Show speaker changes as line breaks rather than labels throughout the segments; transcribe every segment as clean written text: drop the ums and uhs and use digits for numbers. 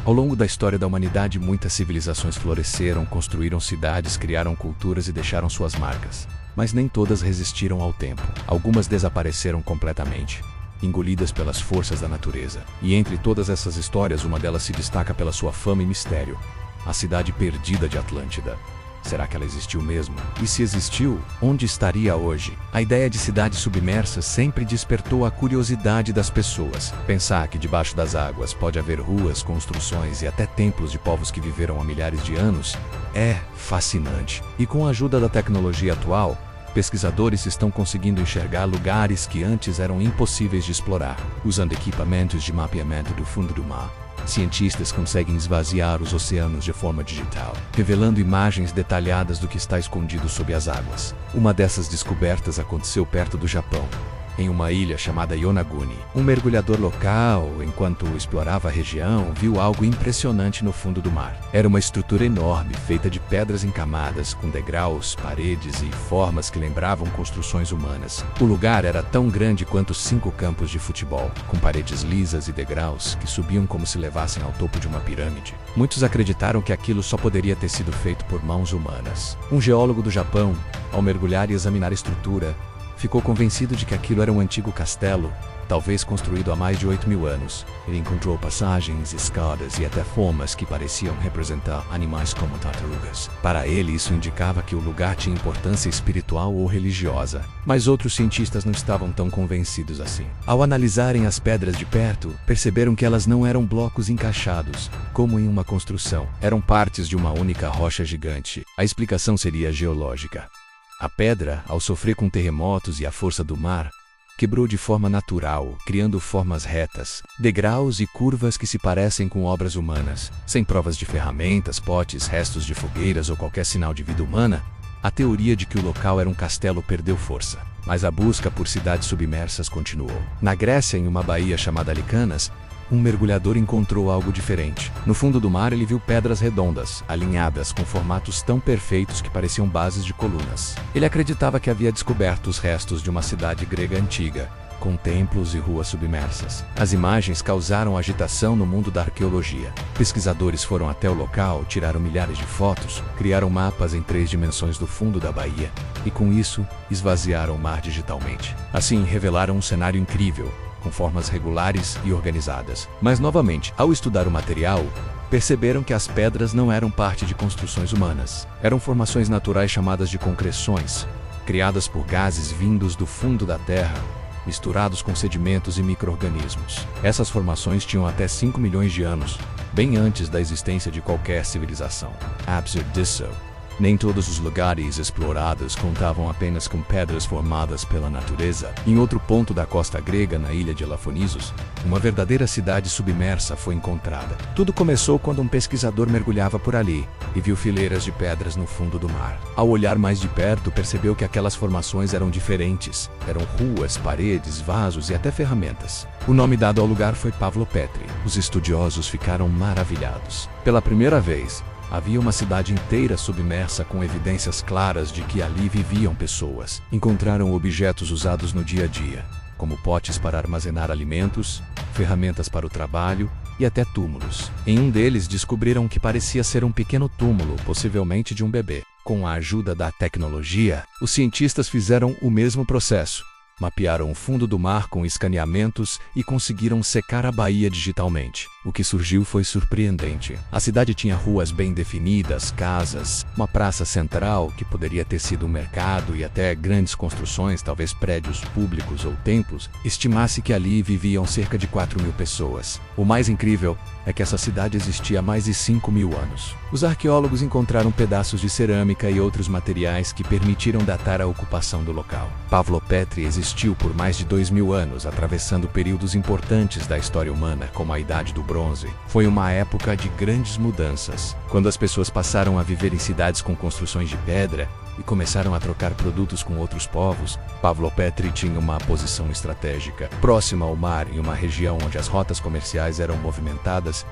Ao longo da história da humanidade, muitas civilizações floresceram, construíram cidades, criaram culturas e deixaram suas marcas. Mas nem todas resistiram ao tempo. Algumas desapareceram completamente, engolidas pelas forças da natureza. E entre todas essas histórias, uma delas se destaca pela sua fama e mistério: a cidade perdida de Atlântida. Será que ela existiu mesmo? E se existiu, onde estaria hoje? A ideia de cidade submersa sempre despertou a curiosidade das pessoas. Pensar que debaixo das águas pode haver ruas, construções e até templos de povos que viveram há milhares de anos é fascinante. E com a ajuda da tecnologia atual, pesquisadores estão conseguindo enxergar lugares que antes eram impossíveis de explorar. Usando equipamentos de mapeamento do fundo do mar, cientistas conseguem esvaziar os oceanos de forma digital, revelando imagens detalhadas do que está escondido sob as águas. Uma dessas descobertas aconteceu perto do Japão, em uma ilha chamada Yonaguni. Um mergulhador local, enquanto explorava a região, viu algo impressionante no fundo do mar. Era uma estrutura enorme, feita de pedras em camadas, com degraus, paredes e formas que lembravam construções humanas. O lugar era tão grande quanto 5 campos de futebol, com paredes lisas e degraus que subiam como se levassem ao topo de uma pirâmide. Muitos acreditaram que aquilo só poderia ter sido feito por mãos humanas. Um geólogo do Japão, ao mergulhar e examinar a estrutura, ficou convencido de que aquilo era um antigo castelo, talvez construído há mais de 8.000 anos. Ele encontrou passagens, escadas e até formas que pareciam representar animais como tartarugas. Para ele, isso indicava que o lugar tinha importância espiritual ou religiosa. Mas outros cientistas não estavam tão convencidos assim. Ao analisarem as pedras de perto, perceberam que elas não eram blocos encaixados, como em uma construção. Eram partes de uma única rocha gigante. A explicação seria geológica. A pedra, ao sofrer com terremotos e a força do mar, quebrou de forma natural, criando formas retas, degraus e curvas que se parecem com obras humanas. Sem provas de ferramentas, potes, restos de fogueiras ou qualquer sinal de vida humana, a teoria de que o local era um castelo perdeu força. Mas a busca por cidades submersas continuou. Na Grécia, em uma baía chamada Licanas, um mergulhador encontrou algo diferente. No fundo do mar, ele viu pedras redondas, alinhadas, com formatos tão perfeitos que pareciam bases de colunas. Ele acreditava que havia descoberto os restos de uma cidade grega antiga, com templos e ruas submersas. As imagens causaram agitação no mundo da arqueologia. Pesquisadores foram até o local, tiraram milhares de fotos, criaram mapas em 3 dimensões do fundo da baía e, com isso, esvaziaram o mar digitalmente. Assim, revelaram um cenário incrível, com formas regulares e organizadas. Mas, novamente, ao estudar o material, perceberam que as pedras não eram parte de construções humanas. Eram formações naturais chamadas de concreções, criadas por gases vindos do fundo da Terra, misturados com sedimentos e micro-organismos. Essas formações tinham até 5 milhões de anos, bem antes da existência de qualquer civilização. Apesar disso, nem todos os lugares explorados contavam apenas com pedras formadas pela natureza. Em outro ponto da costa grega, na ilha de Elafonisos, uma verdadeira cidade submersa foi encontrada. Tudo começou quando um pesquisador mergulhava por ali e viu fileiras de pedras no fundo do mar. Ao olhar mais de perto, percebeu que aquelas formações eram diferentes. Eram ruas, paredes, vasos e até ferramentas. O nome dado ao lugar foi Pavlo Petri. Os estudiosos ficaram maravilhados. Pela primeira vez, havia uma cidade inteira submersa com evidências claras de que ali viviam pessoas. Encontraram objetos usados no dia a dia, como potes para armazenar alimentos, ferramentas para o trabalho e até túmulos. Em um deles, descobriram que parecia ser um pequeno túmulo, possivelmente de um bebê. Com a ajuda da tecnologia, os cientistas fizeram o mesmo processo. Mapearam o fundo do mar com escaneamentos e conseguiram secar a baía digitalmente. O que surgiu foi surpreendente. A cidade tinha ruas bem definidas, casas, uma praça central que poderia ter sido um mercado e até grandes construções, talvez prédios públicos ou templos. Estima-se que ali viviam cerca de 4.000 pessoas. O mais incrível é que essa cidade existia há mais de 5.000 anos. Os arqueólogos encontraram pedaços de cerâmica e outros materiais que permitiram datar a ocupação do local. Pavlo Petri existiu por mais de 2.000 anos, atravessando períodos importantes da história humana, como a Idade do Bronze. Foi uma época de grandes mudanças, quando as pessoas passaram a viver em cidades com construções de pedra e começaram a trocar produtos com outros povos. Pavlo Petri tinha uma posição estratégica. Próxima ao mar, em uma região onde as rotas comerciais eram movimentadas,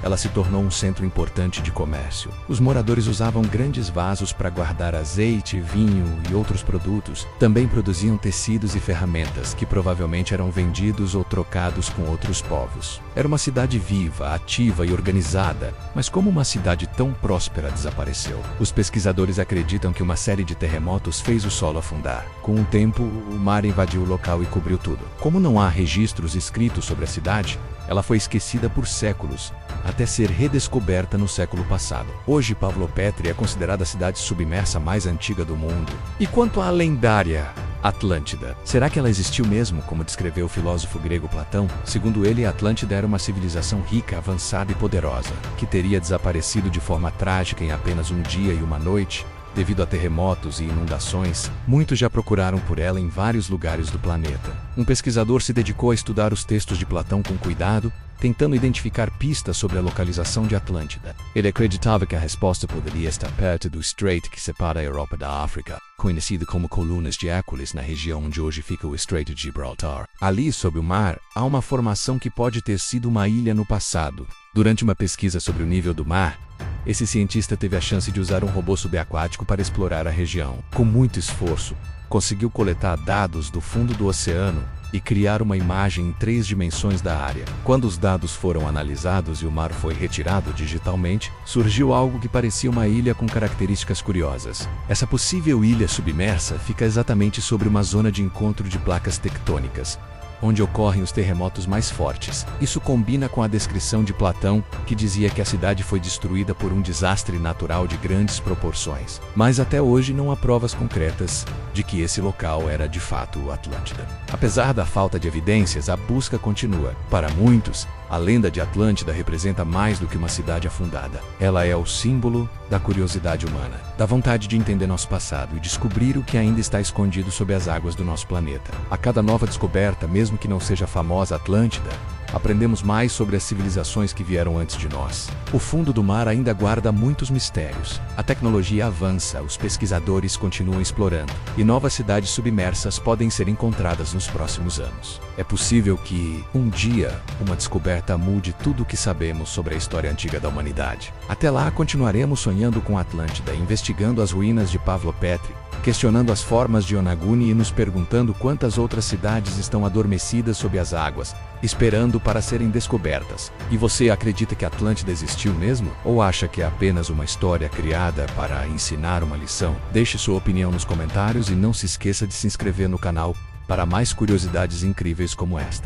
ela se tornou um centro importante de comércio. Os moradores usavam grandes vasos para guardar azeite, vinho e outros produtos. Também produziam tecidos e ferramentas, que provavelmente eram vendidos ou trocados com outros povos. Era uma cidade viva, ativa e organizada, mas como uma cidade tão próspera desapareceu? Os pesquisadores acreditam que uma série de terremotos fez o solo afundar. Com o tempo, o mar invadiu o local e cobriu tudo. Como não há registros escritos sobre a cidade, ela foi esquecida por séculos, até ser redescoberta no século passado. Hoje, Pavlopetri é considerada a cidade submersa mais antiga do mundo. E quanto à lendária Atlântida, será que ela existiu mesmo, como descreveu o filósofo grego Platão? Segundo ele, a Atlântida era uma civilização rica, avançada e poderosa, que teria desaparecido de forma trágica em apenas um dia e uma noite, devido a terremotos e inundações. Muitos já procuraram por ela em vários lugares do planeta. Um pesquisador se dedicou a estudar os textos de Platão com cuidado, tentando identificar pistas sobre a localização de Atlântida. Ele acreditava que a resposta poderia estar perto do estreito que separa a Europa da África, conhecido como Colunas de Hércules, na região onde hoje fica o Estreito de Gibraltar. Ali, sob o mar, há uma formação que pode ter sido uma ilha no passado. Durante uma pesquisa sobre o nível do mar, esse cientista teve a chance de usar um robô subaquático para explorar a região. Com muito esforço, conseguiu coletar dados do fundo do oceano e criar uma imagem em 3 dimensões da área. Quando os dados foram analisados e o mar foi retirado digitalmente, surgiu algo que parecia uma ilha com características curiosas. Essa possível ilha submersa fica exatamente sobre uma zona de encontro de placas tectônicas, onde ocorrem os terremotos mais fortes. Isso combina com a descrição de Platão, que dizia que a cidade foi destruída por um desastre natural de grandes proporções. Mas até hoje não há provas concretas de que esse local era de fato Atlântida. Apesar da falta de evidências, a busca continua. Para muitos, a lenda de Atlântida representa mais do que uma cidade afundada. Ela é o símbolo da curiosidade humana, da vontade de entender nosso passado e descobrir o que ainda está escondido sob as águas do nosso planeta. A cada nova descoberta, mesmo que não seja a famosa Atlântida, aprendemos mais sobre as civilizações que vieram antes de nós. O fundo do mar ainda guarda muitos mistérios. A tecnologia avança, os pesquisadores continuam explorando, e novas cidades submersas podem ser encontradas nos próximos anos. É possível que, um dia, uma descoberta mude tudo o que sabemos sobre a história antiga da humanidade. Até lá, continuaremos sonhando com Atlântida, investigando as ruínas de Pavlopetri, questionando as formas de Onaguni e nos perguntando quantas outras cidades estão adormecidas sob as águas, esperando para serem descobertas. E você acredita que Atlântida existiu mesmo? Ou acha que é apenas uma história criada para ensinar uma lição? Deixe sua opinião nos comentários e não se esqueça de se inscrever no canal para mais curiosidades incríveis como esta.